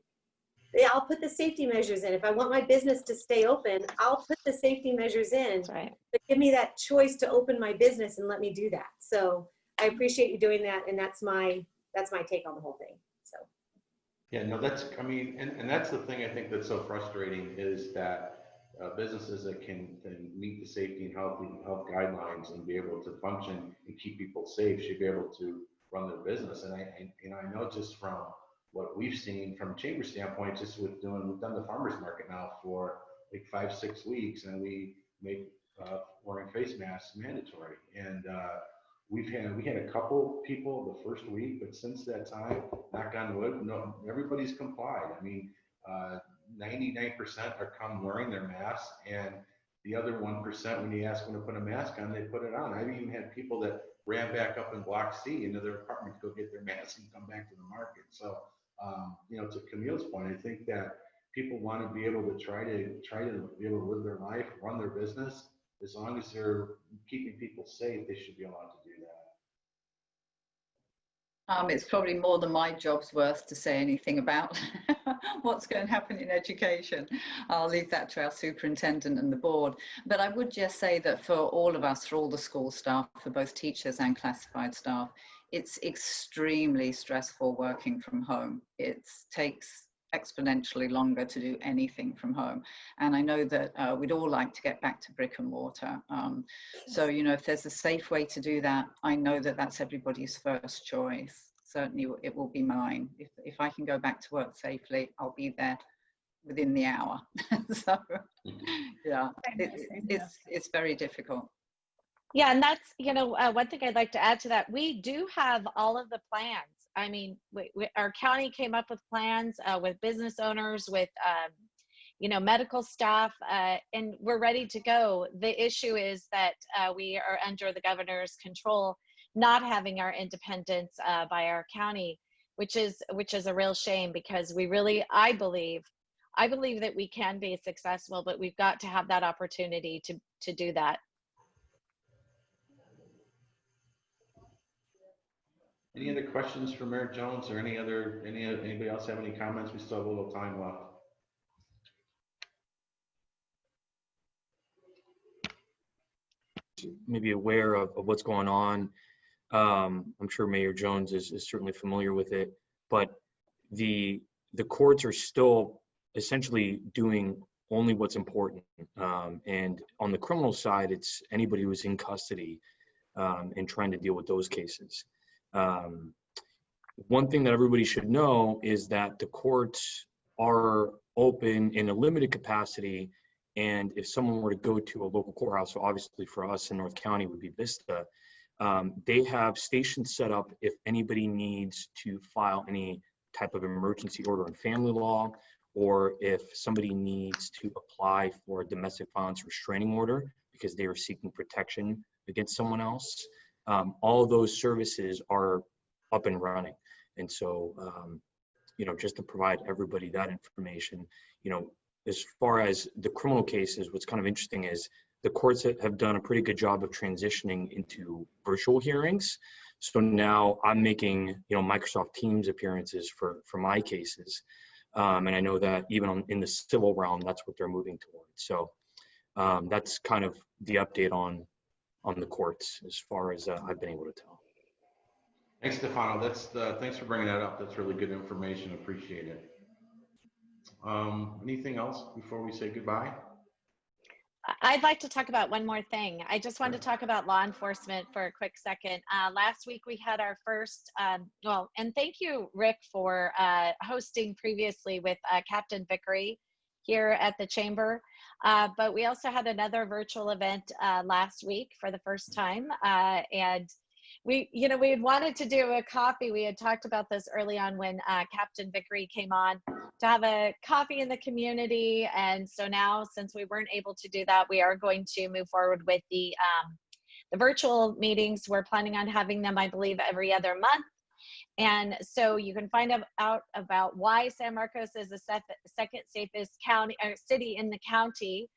Speaker 15: I'll put the safety measures in. If I want my business to stay open, I'll put the safety measures in.
Speaker 2: That's right.
Speaker 15: But give me that choice to open my business and let me do that. So I appreciate you doing that. And that's my take on the whole thing. So
Speaker 1: Yeah, no, that's, I mean, and that's the thing I think that's so frustrating is that businesses that can meet the safety and health guidelines and be able to function and keep people safe should be able to run their business. And I know just from what we've seen from a chamber standpoint, just we've done the farmers market now for like 5, 6 weeks, and we make wearing face masks mandatory. And we had a couple people the first week, but since that time, knock on wood, no, everybody's complied. I mean, 99% are come wearing their masks, and the other 1%, when you ask them to put a mask on, they put it on. I've even had people that ran back up in Block C into their apartment to go get their masks and come back to the market. So, to Camille's point, I think that people want to be able to try to be able to live their life, run their business. As long as they're keeping people safe, they should be allowed to do that.
Speaker 5: It's probably more than my job's worth to say anything about what's going to happen in education. I'll leave that to our superintendent and the board. But I would just say that for all of us, for all the school staff, for both teachers and classified staff, it's extremely stressful working from home. It takes exponentially longer to do anything from home. And I know that we'd all like to get back to brick and mortar. So, if there's a safe way to do that, I know that that's everybody's first choice. Certainly it will be mine. If I can go back to work safely, I'll be there within the hour. So, yeah, it's very difficult.
Speaker 2: Yeah, and that's, one thing I'd like to add to that. We do have all of the plans. I mean, our county came up with plans with business owners, with, medical staff, and we're ready to go. The issue is that we are under the governor's control, not having our independence by our county, which is a real shame, because we really, I believe that we can be successful, but we've got to have that opportunity to do that.
Speaker 1: Any other questions for Mayor Jones, or anybody else have any comments? We still have a little time left.
Speaker 4: Maybe aware of what's going on. I'm sure Mayor Jones is certainly familiar with it, but the courts are still essentially doing only what's important. And on the criminal side, it's anybody who's in custody and trying to deal with those cases. One thing that everybody should know is that the courts are open in a limited capacity, and if someone were to go to a local courthouse, so obviously for us in North County would be Vista, they have stations set up if anybody needs to file any type of emergency order in family law, or if somebody needs to apply for a domestic violence restraining order because they are seeking protection against someone else. All of those services are up and running. And so, just to provide everybody that information, as far as the criminal cases, what's kind of interesting is the courts have done a pretty good job of transitioning into virtual hearings. So now I'm making, Microsoft Teams appearances for my cases. And I know that even in the civil realm, that's what they're moving towards. So that's kind of the update on the courts as far as I've been able to tell.
Speaker 1: Thanks, Stefano. Thanks for bringing that up. That's really good information. Appreciate it. Anything else before we say goodbye?
Speaker 2: I'd like to talk about one more thing. I just wanted to talk about law enforcement for a quick second. Last week we had our first, and thank you, Rick, for hosting previously with Captain Vickery here at the Chamber. But we also had another virtual event last week for the first time. And we had wanted to do a coffee. We had talked about this early on when Captain Vickery came on, to have a coffee in the community. And so now, since we weren't able to do that, we are going to move forward with the virtual meetings. We're planning on having them, I believe, every other month. And so you can find out about why San Marcos is the second safest county or city in the county,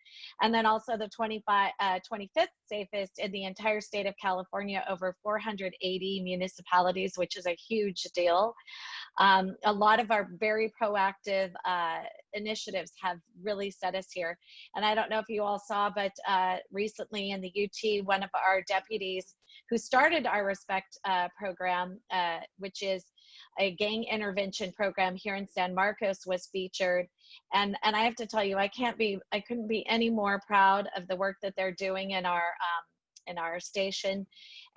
Speaker 2: and then also the 25th safest in the entire state of California, over 480 municipalities, which is a huge deal. A lot of our very proactive initiatives have really set us here. And I don't know if you all saw, but recently in the UT, one of our deputies who started our Respect program, which is a gang intervention program here in San Marcos, was featured. And I have to tell you, I couldn't be any more proud of the work that they're doing in our station,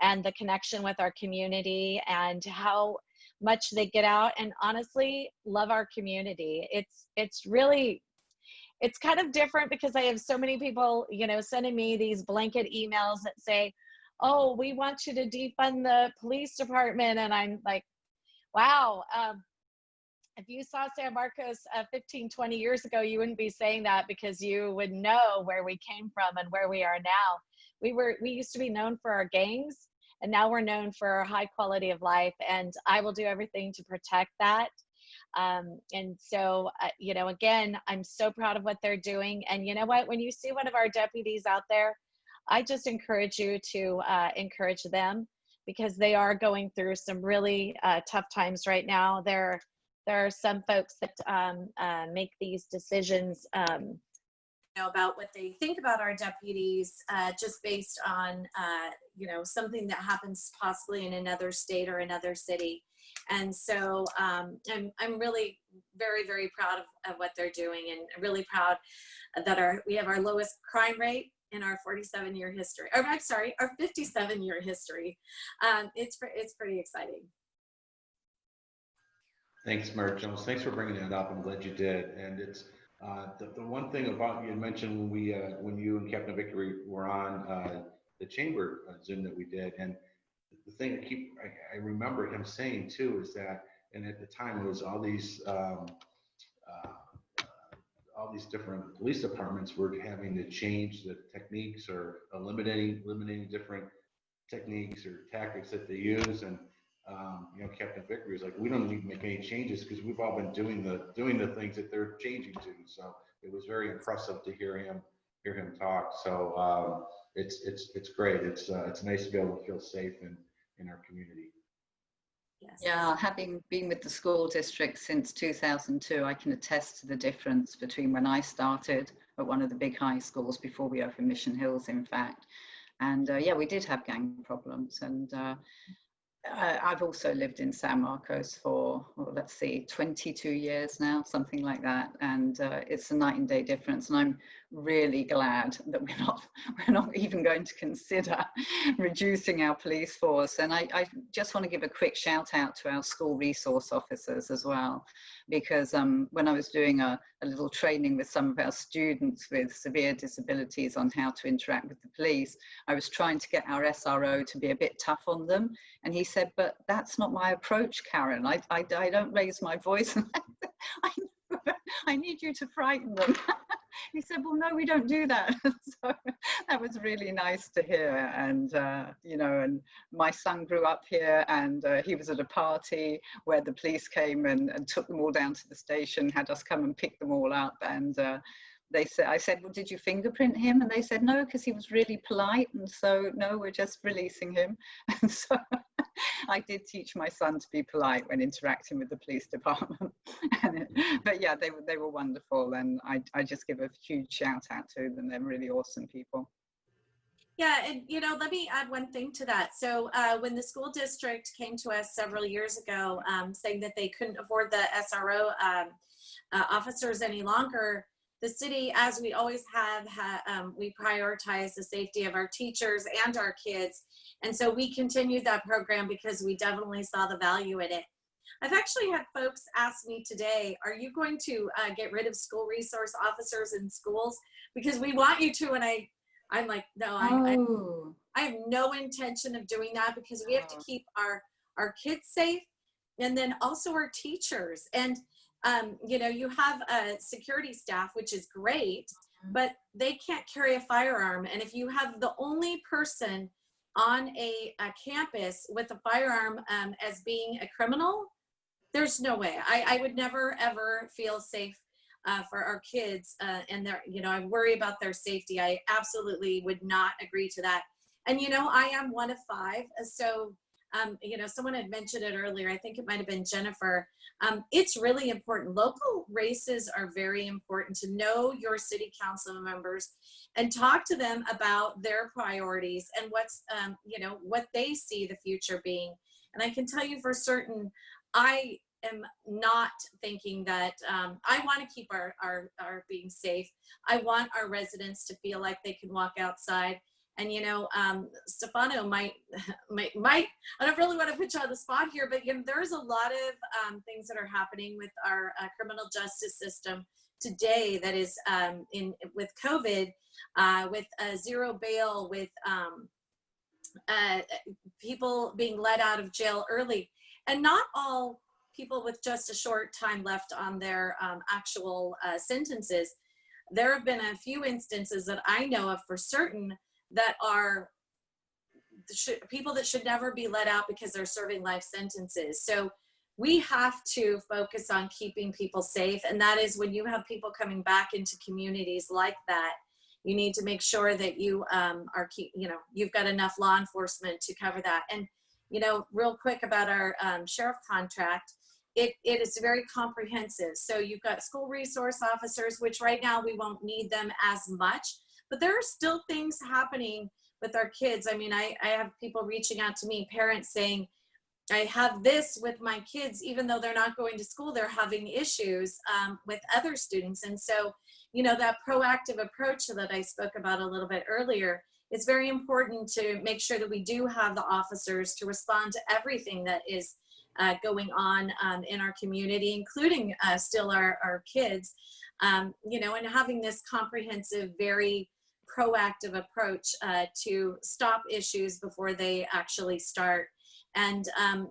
Speaker 2: and the connection with our community, and how much they get out and honestly love our community. It's really, it's kind of different because I have so many people, you know, sending me these blanket emails that say, oh, we want you to defund the police department. And I'm like, wow, if you saw San Marcos 15, 20 years ago, you wouldn't be saying that, because you would know where we came from and where we are now. We used to be known for our gangs, and now we're known for our high quality of life, and I will do everything to protect that. And so, you know, again, I'm so proud of what they're doing. And you know what, when you see one of our deputies out there, I just encourage you to encourage them, because they are going through some really tough times right now. There are some folks that make these decisions about what they think about our deputies just based on you know, something that happens possibly in another state or another city. And so I'm really very, very proud of what they're doing, and really proud that we have our lowest crime rate in our 47-year history, or I'm sorry, our 57-year history. It's pretty exciting.
Speaker 1: Thanks, Mayor Jones. Thanks for bringing that up. I'm glad you did. And it's the one thing about, you mentioned when you and Captain Victory were on the chamber Zoom that we did, and the thing I remember him saying too is that, and at the time it was all these different police departments were having to change the techniques, or eliminating different techniques or tactics that they use. And you know, Captain Vickery was like, we don't need to make any changes because we've all been doing the things that they're changing to. So it was very impressive to hear him talk. So it's great. It's nice to be able to feel safe in our community.
Speaker 2: Yes.
Speaker 5: Yeah, having been with the school district since 2002, I can attest to the difference between when I started at one of the big high schools before we opened Mission Hills, in fact. And yeah, we did have gang problems. And I've also lived in San Marcos for, well, let's see, 22 years now, something like that. And it's a night and day difference. And I'm really glad that we're not even going to consider reducing our police force. And I just want to give a quick shout out to our school resource officers as well, because when I was doing a little training with some of our students with severe disabilities on how to interact with the police, I was trying to get our SRO to be a bit tough on them. And he said, but that's not my approach, Karen. I don't raise my voice. I need you to frighten them. He said, well, no, we don't do that. So that was really nice to hear. And, you know, and my son grew up here, and he was at a party where the police came and took them all down to the station, had us come and pick them all up. And I said, well, did you fingerprint him? And they said, no, because he was really polite. And so, no, we're just releasing him. And so I did teach my son to be polite when interacting with the police department. But yeah, they were wonderful. And I just give a huge shout out to them. They're really awesome people.
Speaker 2: Yeah, and you know, let me add one thing to that. So when the school district came to us several years ago saying that they couldn't afford the SRO officers any longer, the city, as we always have, we prioritize the safety of our teachers and our kids. And so we continued that program because we definitely saw the value in it. I've actually had folks ask me today, are you going to get rid of school resource officers in schools? Because we want you to. And I'm like, no, I have no intention of doing that, because we have to keep our kids safe, and then also our teachers. And you know, you have a security staff, which is great, but they can't carry a firearm. And if you have the only person on a campus with a firearm as being a criminal, there's no way. I would never, ever feel safe for our kids. And you know, I worry about their safety. I absolutely would not agree to that. And, you know, I am one of 5. So you know, someone had mentioned it earlier, I think it might have been Jennifer. It's really important. Local races are very important, to know your city council members and talk to them about their priorities and what's, you know, what they see the future being. And I can tell you for certain, I am not thinking that I want to keep our being safe. I want our residents to feel like they can walk outside. And, you know, Stefano might, I don't really want to put you on the spot here, but, you know, there's a lot of things that are happening with our criminal justice system today that is with COVID, with zero bail, with people being let out of jail early, and not all people with just a short time left on their actual sentences. There have been a few instances that I know of for certain that are people that should never be let out because they're serving life sentences. So we have to focus on keeping people safe. And that is when you have people coming back into communities like that, you need to make sure that you you've got enough law enforcement to cover that. And, you know, real quick about our sheriff contract, it is very comprehensive. So you've got school resource officers, which right now we won't need them as much, but there are still things happening with our kids. I mean, I have people reaching out to me, parents saying, I have this with my kids, even though they're not going to school, they're having issues with other students. And so, you know, that proactive approach that I spoke about a little bit earlier, it's very important to make sure that we do have the officers to respond to everything that is going on in our community, including still our kids, you know, and having this comprehensive, very proactive approach to stop issues before they actually start. And,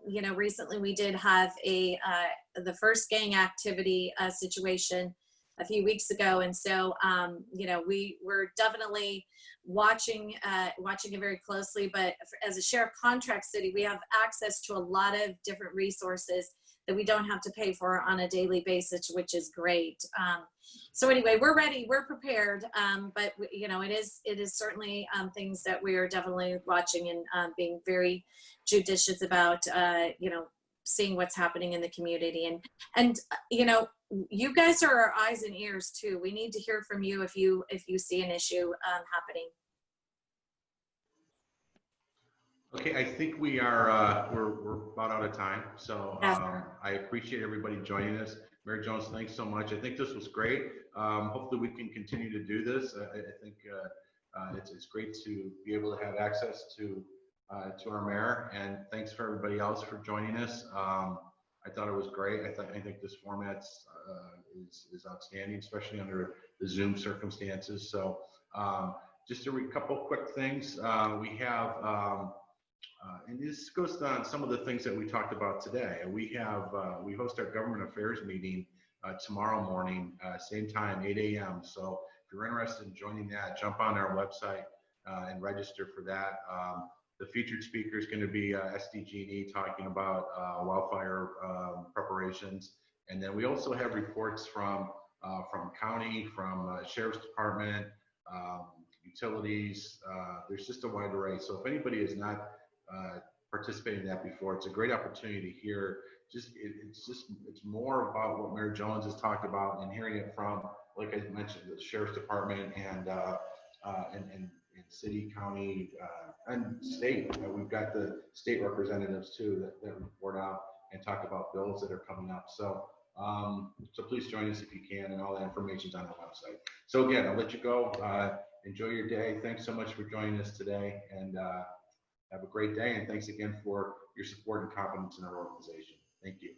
Speaker 2: you know, recently we did have the first gang activity situation a few weeks ago. And so, you know, we were definitely watching it very closely, but as a sheriff contract city, we have access to a lot of different resources that we don't have to pay for on a daily basis, which is great. So anyway, we're ready, we're prepared, but you know, it is certainly things that we are definitely watching and being very judicious about, you know, seeing what's happening in the community. And you know, you guys are our eyes and ears too. We need to hear from you if you see an issue happening.
Speaker 1: Okay, I think we are we're about out of time. So I appreciate everybody joining us. Mary Jones, thanks so much. I think this was great. Hopefully we can continue to do this. I think it's great to be able to have access to our mayor, and thanks for everybody else for joining us. I thought it was great. I think this format is outstanding, especially under the Zoom circumstances. So just a couple quick things. We have, and this goes on some of the things that we talked about today. We host our government affairs meeting tomorrow morning, same time, 8 a.m. So if you're interested in joining that, jump on our website and register for that. The featured speaker is going to be SDG&E talking about wildfire preparations. And then we also have reports from county, from sheriff's department, utilities. There's just a wide array. So if anybody has not participated in that before, it's a great opportunity to hear. It's more about what Mayor Jones has talked about, and hearing it from, like I mentioned, the sheriff's department and city, county, and state. We've got the state representatives too that report out and talk about bills that are coming up. So so please join us if you can, and all that information's on our website. So again, I'll let you go. Enjoy your day. Thanks so much for joining us today, and have a great day. And thanks again for your support and confidence in our organization. Thank you.